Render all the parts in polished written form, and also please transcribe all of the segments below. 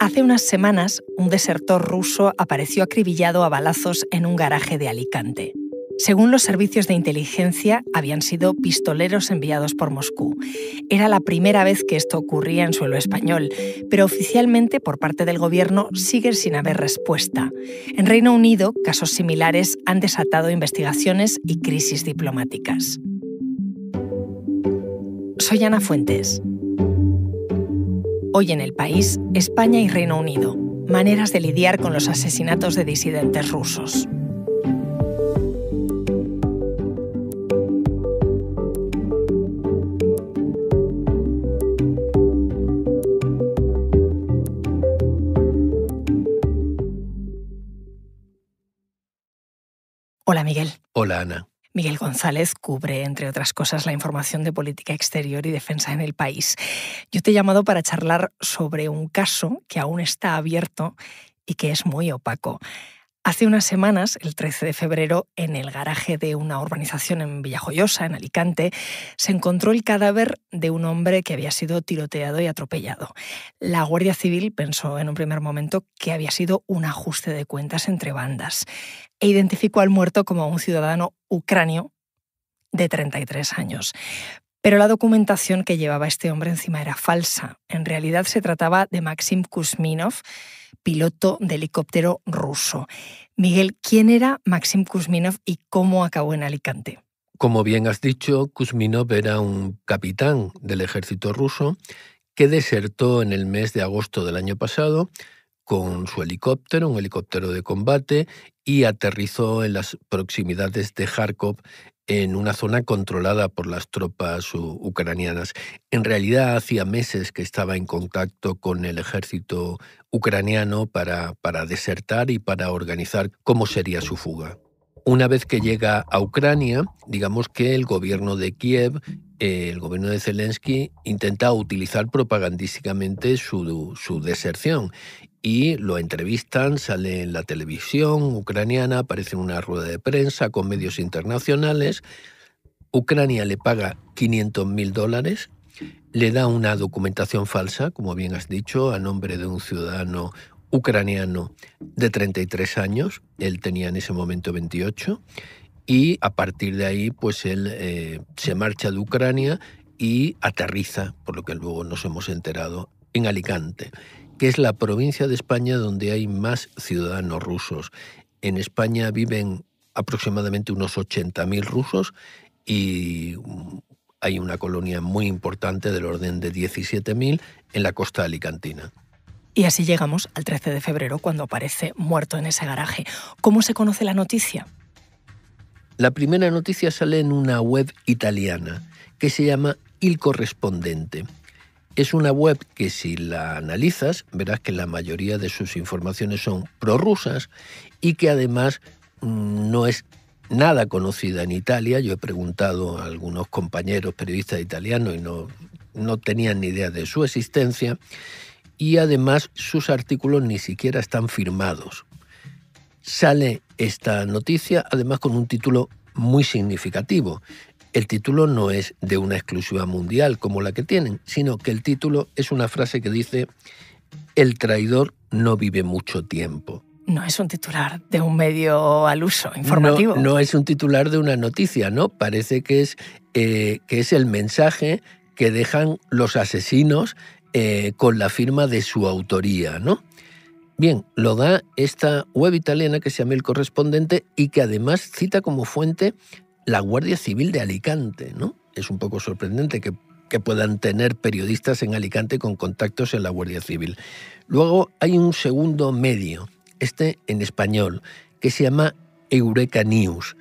Hace unas semanas, un desertor ruso apareció acribillado a balazos en un garaje de Alicante. Según los servicios de inteligencia, habían sido pistoleros enviados por Moscú. Era la primera vez que esto ocurría en suelo español, pero oficialmente, por parte del gobierno, sigue sin haber respuesta. En Reino Unido, casos similares han desatado investigaciones y crisis diplomáticas. Soy Ana Fuentes. Hoy en El País, España y Reino Unido. Maneras de lidiar con los asesinatos de disidentes rusos. Hola, Miguel. Hola, Ana. Miguel González cubre, entre otras cosas, la información de política exterior y defensa en El País. Yo te he llamado para charlar sobre un caso que aún está abierto y que es muy opaco. Hace unas semanas, el 13 de febrero, en el garaje de una urbanización en Villajoyosa, en Alicante, se encontró el cadáver de un hombre que había sido tiroteado y atropellado. La Guardia Civil pensó en un primer momento que había sido un ajuste de cuentas entre bandas e identificó al muerto como un ciudadano ucranio de 33 años. Pero la documentación que llevaba este hombre encima era falsa. En realidad se trataba de Maxim Kuzminov, piloto de helicóptero ruso. Miguel, ¿quién era Maxim Kuzminov y cómo acabó en Alicante? Como bien has dicho, Kuzminov era un capitán del ejército ruso que desertó en el mes de agosto del año pasado con su helicóptero, un helicóptero de combate, y aterrizó en las proximidades de Kharkov, en una zona controlada por las tropas ucranianas. En realidad, hacía meses que estaba en contacto con el ejército ucraniano para desertar y para organizar cómo sería su fuga. Una vez que llega a Ucrania, digamos que el gobierno de Kiev, el gobierno de Zelensky, intenta utilizar propagandísticamente su deserción y lo entrevistan, sale en la televisión ucraniana, aparece en una rueda de prensa con medios internacionales. Ucrania le paga $500.000, le da una documentación falsa, como bien has dicho, a nombre de un ciudadano ucraniano de 33 años, él tenía en ese momento 28, y a partir de ahí pues él se marcha de Ucrania y aterriza, por lo que luego nos hemos enterado, en Alicante, que es la provincia de España donde hay más ciudadanos rusos. En España viven aproximadamente unos 80.000 rusos y hay una colonia muy importante del orden de 17.000 en la costa alicantina. Y así llegamos al 13 de febrero, cuando aparece muerto en ese garaje. ¿Cómo se conoce la noticia? La primera noticia sale en una web italiana que se llama Il Corrispondente. Es una web que, si la analizas, verás que la mayoría de sus informaciones son prorrusas y que además no es nada conocida en Italia. Yo he preguntado a algunos compañeros periodistas italianos y no tenían ni idea de su existencia, y además sus artículos ni siquiera están firmados. Sale esta noticia además con un título muy significativo. El título no es de una exclusiva mundial como la que tienen, sino que el título es una frase que dice: «El traidor no vive mucho tiempo». No es un titular de un medio al uso informativo. No es un titular de una noticia, ¿no? Parece que es el mensaje que dejan los asesinos con la firma de su autoría, ¿no? Bien, lo da esta web italiana que se llama El Corrispondente y que además cita como fuente la Guardia Civil de Alicante, ¿no? Es un poco sorprendente que puedan tener periodistas en Alicante con contactos en la Guardia Civil. Luego hay un segundo medio, en español, que se llama Eureka News.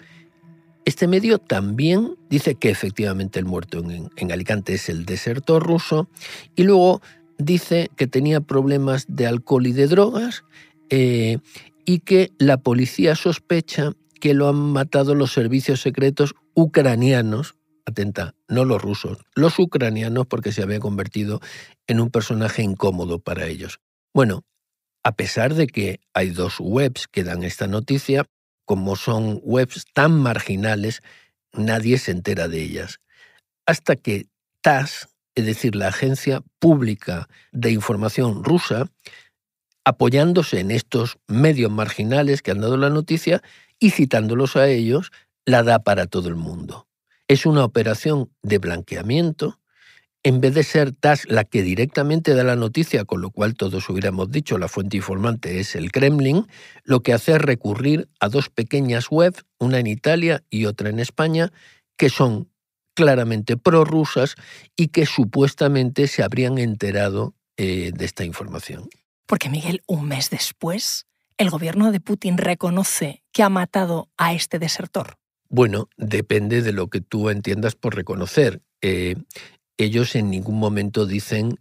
Este medio también dice que efectivamente el muerto en Alicante es el desertor ruso, y luego dice que tenía problemas de alcohol y de drogas y que la policía sospecha que lo han matado los servicios secretos ucranianos. Atenta, no los rusos, los ucranianos, porque se había convertido en un personaje incómodo para ellos. Bueno, a pesar de que hay dos webs que dan esta noticia, como son webs tan marginales, nadie se entera de ellas. Hasta que TASS, es decir, la Agencia Pública de Información Rusa, apoyándose en estos medios marginales que han dado la noticia y citándolos a ellos, la da para todo el mundo. Es una operación de blanqueamiento. En vez de ser TASS la que directamente da la noticia, con lo cual todos hubiéramos dicho la fuente informante es el Kremlin, lo que hace es recurrir a dos pequeñas webs, una en Italia y otra en España, que son claramente prorrusas y que supuestamente se habrían enterado de esta información. Porque, Miguel, un mes después, el gobierno de Putin reconoce que ha matado a este desertor. Bueno, depende de lo que tú entiendas por reconocer. Ellos en ningún momento dicen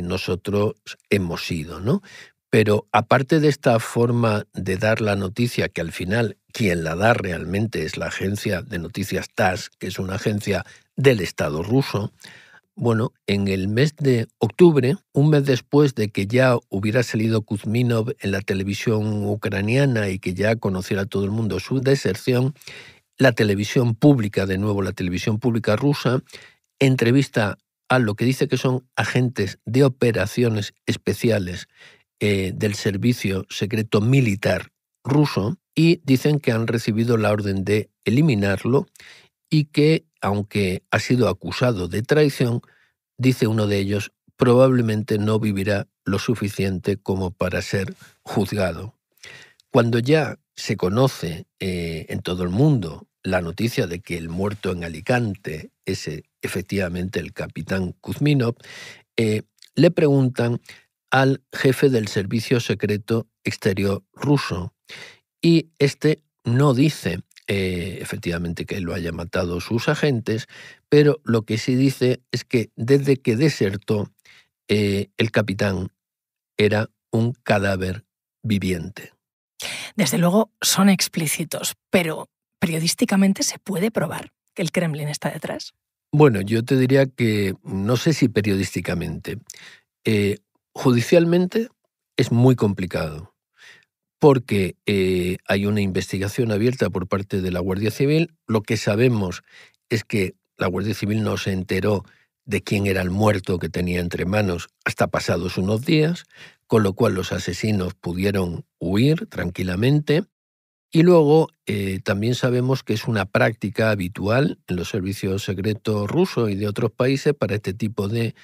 nosotros hemos sido, ¿no? Pero aparte de esta forma de dar la noticia, que al final quien la da realmente es la agencia de noticias TASS, que es una agencia del Estado ruso, bueno, en el mes de octubre, un mes después de que ya hubiera salido Kuzminov en la televisión ucraniana y que ya conociera todo el mundo su deserción, la televisión pública, de nuevo la televisión pública rusa, entrevista a lo que dice que son agentes de operaciones especiales del servicio secreto militar ruso y dicen que han recibido la orden de eliminarlo y que, aunque ha sido acusado de traición, dice uno de ellos, probablemente no vivirá lo suficiente como para ser juzgado. Cuando ya se conoce en todo el mundo la noticia de que el muerto en Alicante es efectivamente el capitán Kuzminov, le preguntan al jefe del servicio secreto exterior ruso y este no dice efectivamente que lo haya matado sus agentes, pero lo que sí dice es que desde que desertó el capitán era un cadáver viviente. Desde luego son explícitos, pero periodísticamente se puede probar que el Kremlin está detrás. Bueno, yo te diría que no sé si periodísticamente. Judicialmente es muy complicado porque hay una investigación abierta por parte de la Guardia Civil. Lo que sabemos es que la Guardia Civil no se enteró de quién era el muerto que tenía entre manos hasta pasados unos días, con lo cual los asesinos pudieron huir tranquilamente. Y luego también sabemos que es una práctica habitual en los servicios secretos rusos y de otros países para este tipo de,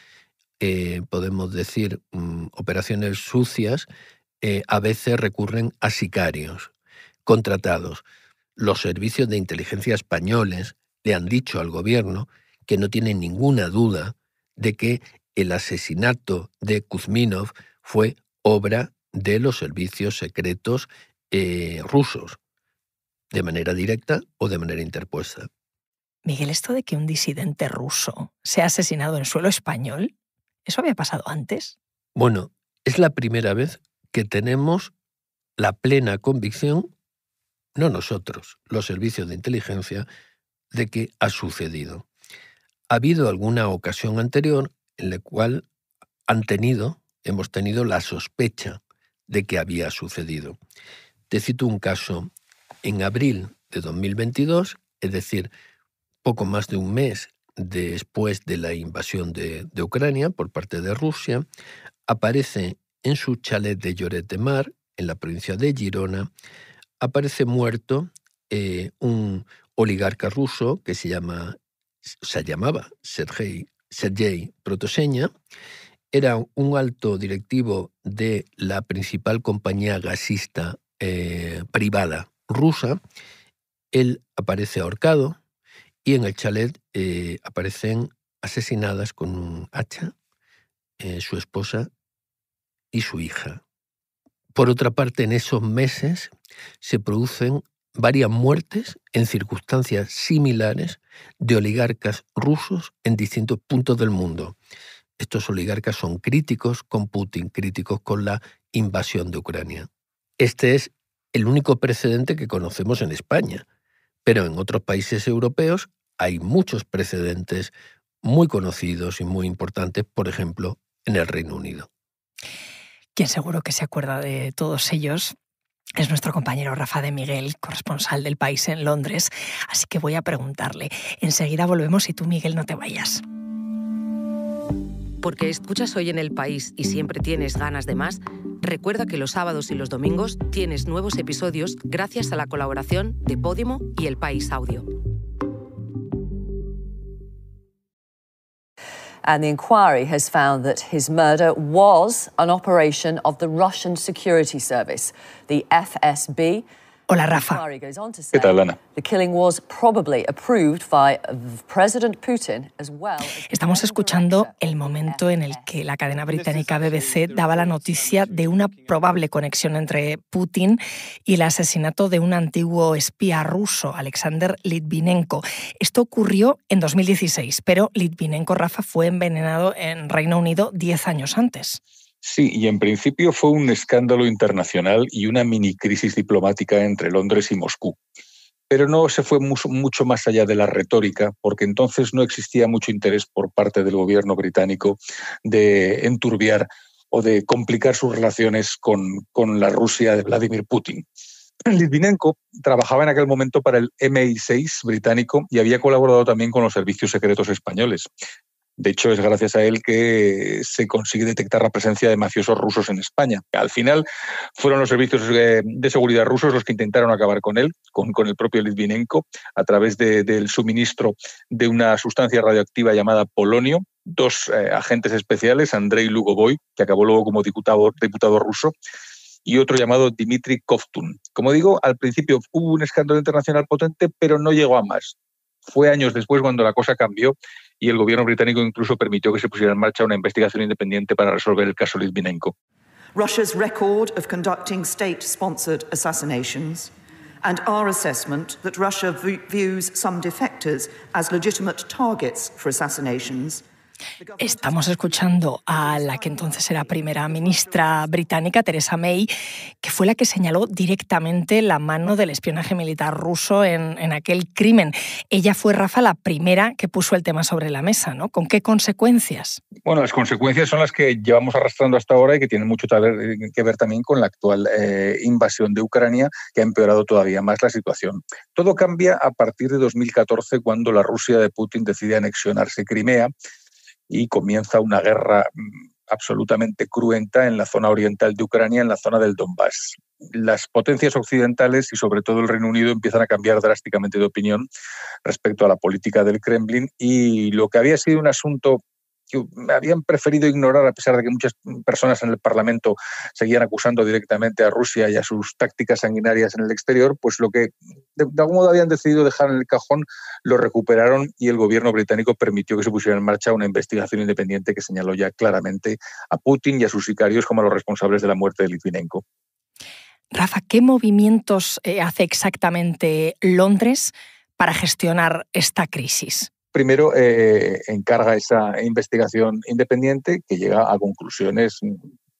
podemos decir, operaciones sucias. A veces recurren a sicarios contratados. Los servicios de inteligencia españoles le han dicho al gobierno que no tienen ninguna duda de que el asesinato de Kuzminov fue obra de los servicios secretos rusos, de manera directa o de manera interpuesta. Miguel, esto de que un disidente ruso sea asesinado en suelo español, ¿eso había pasado antes? Bueno, es la primera vez que tenemos la plena convicción, no nosotros, los servicios de inteligencia, de que ha sucedido. Ha habido alguna ocasión anterior en la cual hemos tenido la sospecha de que había sucedido. Te cito un caso. En abril de 2022, es decir, poco más de un mes después de la invasión de Ucrania por parte de Rusia, aparece en su chalet de Lloret de Mar, en la provincia de Girona, aparece muerto un oligarca ruso que se llamaba Sergei Protoseña. Era un alto directivo de la principal compañía gasista privada rusa. Él aparece ahorcado y en el chalet aparecen asesinadas con un hacha su esposa y su hija. Por otra parte, en esos meses se producen varias muertes en circunstancias similares de oligarcas rusos en distintos puntos del mundo. Estos oligarcas son críticos con Putin, críticos con la invasión de Ucrania. Este es el único precedente que conocemos en España, pero en otros países europeos hay muchos precedentes muy conocidos y muy importantes, por ejemplo, en el Reino Unido. Quien seguro que se acuerda de todos ellos es nuestro compañero Rafa de Miguel, corresponsal del País en Londres, así que voy a preguntarle. Enseguida volvemos y tú, Miguel, no te vayas. Porque escuchas Hoy en el País y siempre tienes ganas de más, recuerda que los sábados y los domingos tienes nuevos episodios gracias a la colaboración de Podimo y El País Audio. And the inquiry has found that his murder was an operation of the Russian Security Service, the FSB. Hola, Rafa. ¿Qué tal, Ana? The killing was probably approved by President Putin as well. Estamos escuchando el momento en el que la cadena británica BBC daba la noticia de una probable conexión entre Putin y el asesinato de un antiguo espía ruso, Alexander Litvinenko. Esto ocurrió en 2016, pero Litvinenko, Rafa, fue envenenado en Reino Unido 10 años antes. Sí, y en principio fue un escándalo internacional y una mini crisis diplomática entre Londres y Moscú. Pero no se fue mucho más allá de la retórica, porque entonces no existía mucho interés por parte del gobierno británico de enturbiar o de complicar sus relaciones con la Rusia de Vladimir Putin. Litvinenko trabajaba en aquel momento para el MI6 británico y había colaborado también con los servicios secretos españoles. De hecho, es gracias a él que se consigue detectar la presencia de mafiosos rusos en España. Al final, fueron los servicios de seguridad rusos los que intentaron acabar con él, con el propio Litvinenko, a través del suministro de una sustancia radioactiva llamada polonio. Dos agentes especiales, Andrei Lugovoy, que acabó luego como diputado ruso, y otro llamado Dmitry Kovtun. Como digo, al principio hubo un escándalo internacional potente, pero no llegó a más. Fue años después cuando la cosa cambió y el gobierno británico incluso permitió que se pusiera en marcha una investigación independiente para resolver el caso Litvinenko. Russia's record of conducting state-sponsored assassinations and our assessment that Russia views some defectors as legitimate targets for assassinations. Estamos escuchando a la que entonces era primera ministra británica, Theresa May, que fue la que señaló directamente la mano del espionaje militar ruso en aquel crimen. Ella fue, Rafa, la primera que puso el tema sobre la mesa, ¿no? ¿Con qué consecuencias? Bueno, las consecuencias son las que llevamos arrastrando hasta ahora y que tienen mucho que ver también con la actual invasión de Ucrania, que ha empeorado todavía más la situación. Todo cambia a partir de 2014, cuando la Rusia de Putin decide anexionarse Crimea y comienza una guerra absolutamente cruenta en la zona oriental de Ucrania, en la zona del Donbass. Las potencias occidentales y sobre todo el Reino Unido empiezan a cambiar drásticamente de opinión respecto a la política del Kremlin, y lo que había sido un asunto que habían preferido ignorar, a pesar de que muchas personas en el Parlamento seguían acusando directamente a Rusia y a sus tácticas sanguinarias en el exterior, pues lo que de algún modo habían decidido dejar en el cajón lo recuperaron, y el gobierno británico permitió que se pusiera en marcha una investigación independiente que señaló ya claramente a Putin y a sus sicarios como los responsables de la muerte de Litvinenko. Rafa, ¿qué movimientos hace exactamente Londres para gestionar esta crisis? Primero, encarga esa investigación independiente que llega a conclusiones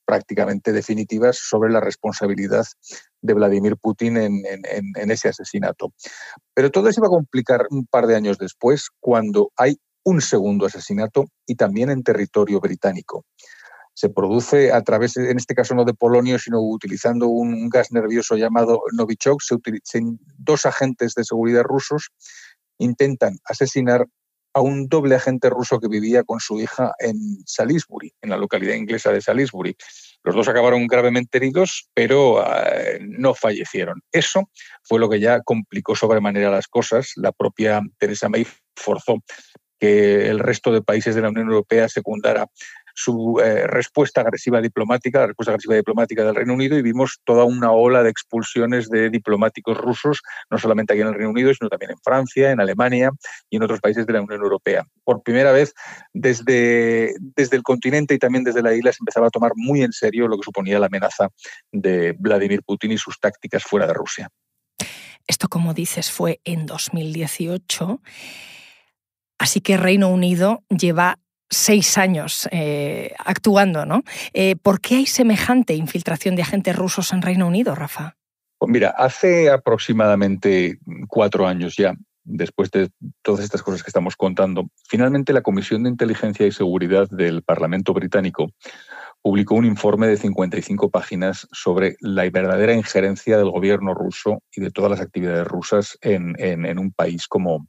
prácticamente definitivas sobre la responsabilidad de Vladimir Putin en ese asesinato. Pero todo se iba a complicar un par de años después, cuando hay un segundo asesinato, y también en territorio británico. Se produce a través, en este caso no de polonio, sino utilizando un gas nervioso llamado Novichok. Dos agentes de seguridad rusos intentan asesinar a un doble agente ruso que vivía con su hija en Salisbury, en la localidad inglesa de Salisbury. Los dos acabaron gravemente heridos, pero no fallecieron. Eso fue lo que ya complicó sobremanera las cosas. La propia Theresa May forzó que el resto de países de la Unión Europea secundara su respuesta agresiva diplomática, la respuesta agresiva diplomática del Reino Unido, y vimos toda una ola de expulsiones de diplomáticos rusos, no solamente aquí en el Reino Unido, sino también en Francia, en Alemania y en otros países de la Unión Europea. Por primera vez, desde el continente y también desde la isla, se empezaba a tomar muy en serio lo que suponía la amenaza de Vladimir Putin y sus tácticas fuera de Rusia. Esto, como dices, fue en 2018, así que Reino Unido lleva 6 años actuando, ¿no? ¿Por qué hay semejante infiltración de agentes rusos en Reino Unido, Rafa? Pues mira, hace aproximadamente 4 años ya, después de todas estas cosas que estamos contando, finalmente la Comisión de Inteligencia y Seguridad del Parlamento británico publicó un informe de 55 páginas sobre la verdadera injerencia del gobierno ruso y de todas las actividades rusas en un país como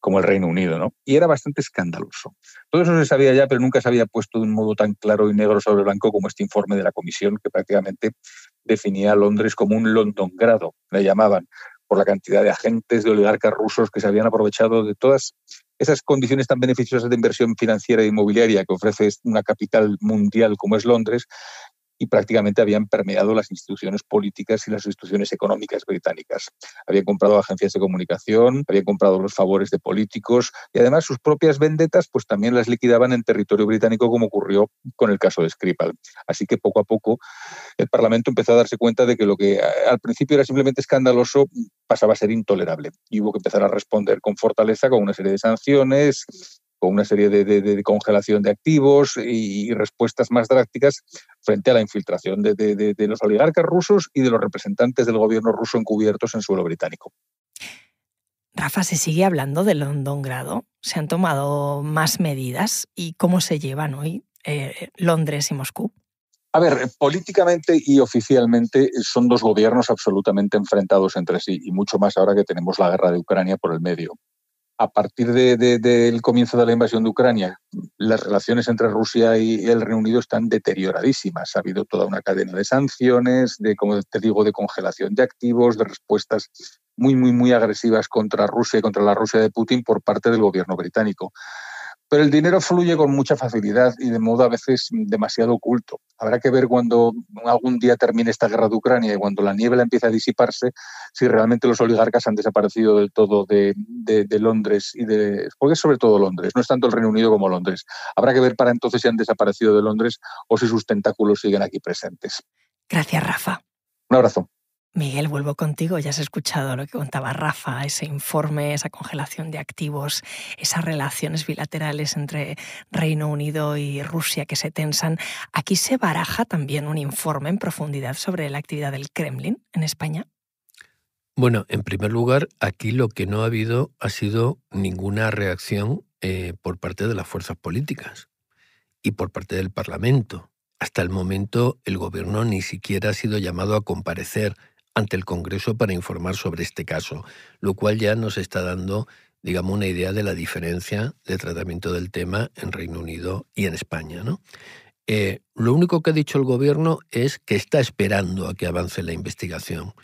como el Reino Unido, ¿no? Y era bastante escandaloso. Todo eso se sabía ya, pero nunca se había puesto de un modo tan claro y negro sobre blanco como este informe de la Comisión, que prácticamente definía a Londres como un Londongrado, le llamaban, por la cantidad de agentes, de oligarcas rusos que se habían aprovechado de todas esas condiciones tan beneficiosas de inversión financiera e inmobiliaria que ofrece una capital mundial como es Londres, y prácticamente habían permeado las instituciones políticas y las instituciones económicas británicas. Habían comprado agencias de comunicación, habían comprado los favores de políticos y además sus propias vendetas pues también las liquidaban en territorio británico, como ocurrió con el caso de Skripal. Así que poco a poco el Parlamento empezó a darse cuenta de que lo que al principio era simplemente escandaloso pasaba a ser intolerable y hubo que empezar a responder con fortaleza con una serie de sanciones, con una serie de congelación de activos y respuestas más drásticas frente a la infiltración de los oligarcas rusos y de los representantes del gobierno ruso encubiertos en suelo británico. Rafa, ¿se sigue hablando de Londongrado? ¿Se han tomado más medidas? ¿Y cómo se llevan hoy Londres y Moscú? A ver, políticamente y oficialmente son dos gobiernos absolutamente enfrentados entre sí, y mucho más ahora que tenemos la guerra de Ucrania por el medio. A partir del comienzo de la invasión de Ucrania, las relaciones entre Rusia y el Reino Unido están deterioradísimas. Ha habido toda una cadena de sanciones, como te digo, de congelación de activos, de respuestas muy agresivas contra Rusia y contra la Rusia de Putin por parte del gobierno británico. Pero el dinero fluye con mucha facilidad y de modo a veces demasiado oculto. Habrá que ver cuando algún día termine esta guerra de Ucrania y cuando la niebla empiece a disiparse, si realmente los oligarcas han desaparecido del todo de Londres porque es sobre todo Londres, no es tanto el Reino Unido como Londres. Habrá que ver para entonces si han desaparecido de Londres o si sus tentáculos siguen aquí presentes. Gracias, Rafa. Un abrazo. Miguel, vuelvo contigo. Ya has escuchado lo que contaba Rafa, ese informe, esa congelación de activos, esas relaciones bilaterales entre Reino Unido y Rusia que se tensan. Aquí se baraja también un informe en profundidad sobre la actividad del Kremlin en España. Bueno, en primer lugar, aquí lo que no ha habido ha sido ninguna reacción por parte de las fuerzas políticas y por parte del Parlamento. Hasta el momento, el gobierno ni siquiera ha sido llamado a comparecer ante el Congreso para informar sobre este caso, lo cual ya nos está dando, digamos, una idea de la diferencia de tratamiento del tema en Reino Unido y en España, ¿no? Lo único que ha dicho el gobierno es que está esperando a que avance la investigación.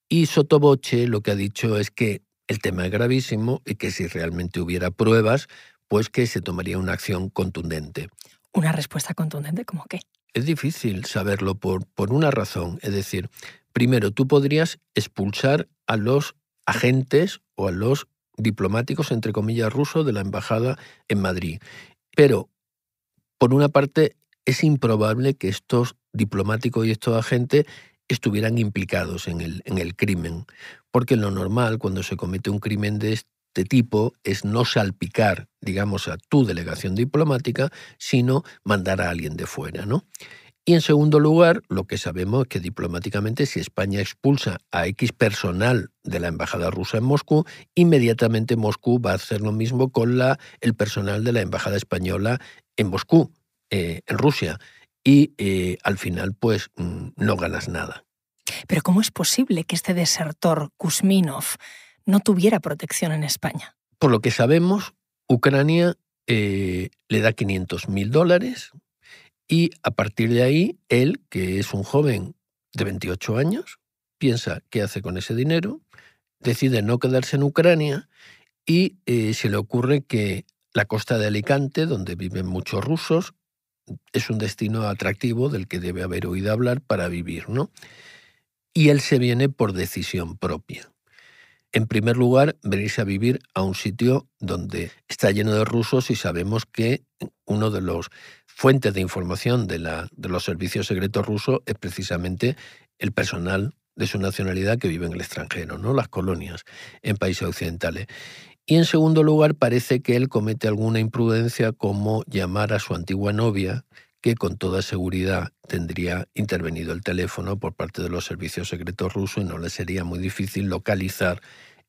Y sotto voce lo que ha dicho es que el tema es gravísimo y que si realmente hubiera pruebas, pues que se tomaría una acción contundente. ¿Una respuesta contundente? ¿Cómo qué? Es difícil saberlo por una razón. Es decir, primero, tú podrías expulsar a los agentes o a los diplomáticos, entre comillas, rusos de la embajada en Madrid. Pero, por una parte, es improbable que estos diplomáticos y estos agentes estuvieran implicados en el crimen. Porque lo normal, cuando se comete un crimen de este tipo, es no salpicar, digamos, a tu delegación diplomática, sino mandar a alguien de fuera, ¿no? Y en segundo lugar, lo que sabemos es que diplomáticamente, si España expulsa a X personal de la embajada rusa en Moscú, inmediatamente Moscú va a hacer lo mismo con el personal de la embajada española en Moscú, en Rusia. Y al final, pues, no ganas nada. Pero ¿cómo es posible que este desertor, Kuzminov, no tuviera protección en España? Por lo que sabemos, Ucrania le da $500.000 y a partir de ahí, él, que es un joven de 28 años, piensa qué hace con ese dinero, decide no quedarse en Ucrania y se le ocurre que la costa de Alicante, donde viven muchos rusos, es un destino atractivo del que debe haber oído hablar para vivir, ¿no? Y él se viene por decisión propia. En primer lugar, venirse a vivir a un sitio donde está lleno de rusos y sabemos que uno de los fuentes de información de los servicios secretos rusos es precisamente el personal de su nacionalidad que vive en el extranjero, ¿no? Las colonias en países occidentales. Y en segundo lugar, parece que él comete alguna imprudencia como llamar a su antigua novia, que con toda seguridad tendría intervenido el teléfono por parte de los servicios secretos rusos y no le sería muy difícil localizar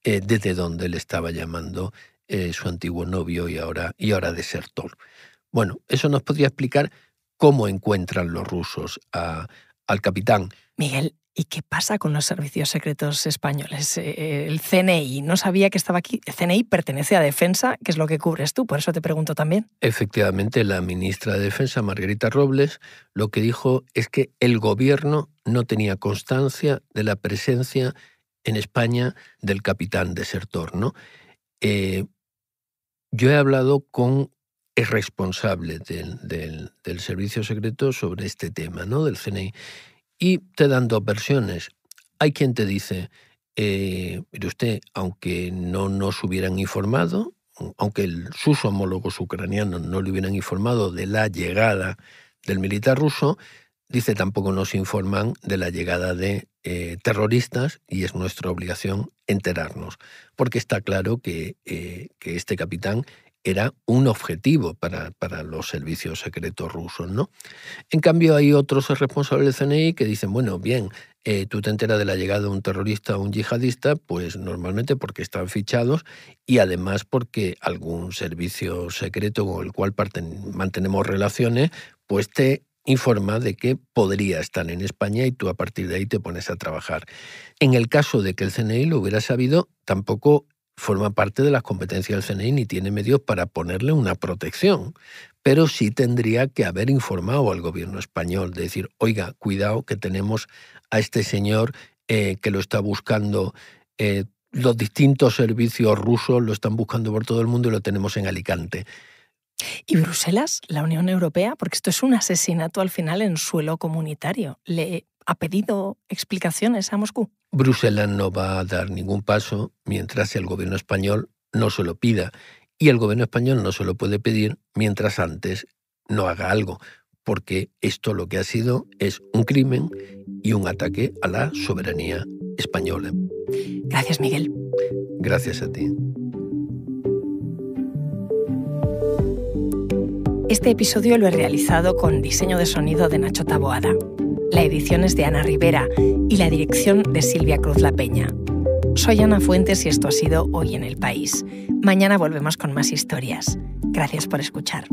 desde dónde le estaba llamando su antiguo novio y ahora desertor. Bueno, eso nos podría explicar cómo encuentran los rusos al capitán. Miguel, ¿Y qué pasa con los servicios secretos españoles? El CNI, no sabía que estaba aquí. El CNI pertenece a Defensa, que es lo que cubres tú, por eso te pregunto también. Efectivamente, la ministra de Defensa, Margarita Robles, lo que dijo es que el gobierno no tenía constancia de la presencia en España del capitán desertor, ¿no? Yo he hablado con el responsable del servicio secreto sobre este tema, ¿no? Del CNI. Y te dan dos versiones. Hay quien te dice, mire usted, aunque no nos hubieran informado, aunque sus homólogos ucranianos no le hubieran informado de la llegada del militar ruso, dice, tampoco nos informan de la llegada de terroristas y es nuestra obligación enterarnos, porque está claro que este capitán era un objetivo para los servicios secretos rusos, ¿no? En cambio, hay otros responsables del CNI que dicen, bueno, bien, tú te enteras de la llegada de un terrorista o un yihadista, pues normalmente porque están fichados y además porque algún servicio secreto con el cual mantenemos relaciones, pues te informa de que podría estar en España y tú a partir de ahí te pones a trabajar. En el caso de que el CNI lo hubiera sabido, tampoco forma parte de las competencias del CNI ni tiene medios para ponerle una protección, pero sí tendría que haber informado al gobierno español, de decir, oiga, cuidado que tenemos a este señor que lo está buscando, los distintos servicios rusos lo están buscando por todo el mundo y lo tenemos en Alicante. ¿Y Bruselas, la Unión Europea? Porque esto es un asesinato al final en suelo comunitario. ¿Le ha pedido explicaciones a Moscú? Bruselas no va a dar ningún paso mientras el gobierno español no se lo pida. Y el gobierno español no se lo puede pedir mientras antes no haga algo, porque esto lo que ha sido es un crimen y un ataque a la soberanía española. Gracias, Miguel. Gracias a ti. Este episodio lo he realizado con diseño de sonido de Nacho Taboada. La edición es de Ana Rivera y la dirección de Silvia Cruz La Peña. Soy Ana Fuentes y esto ha sido Hoy en el País. Mañana volvemos con más historias. Gracias por escuchar.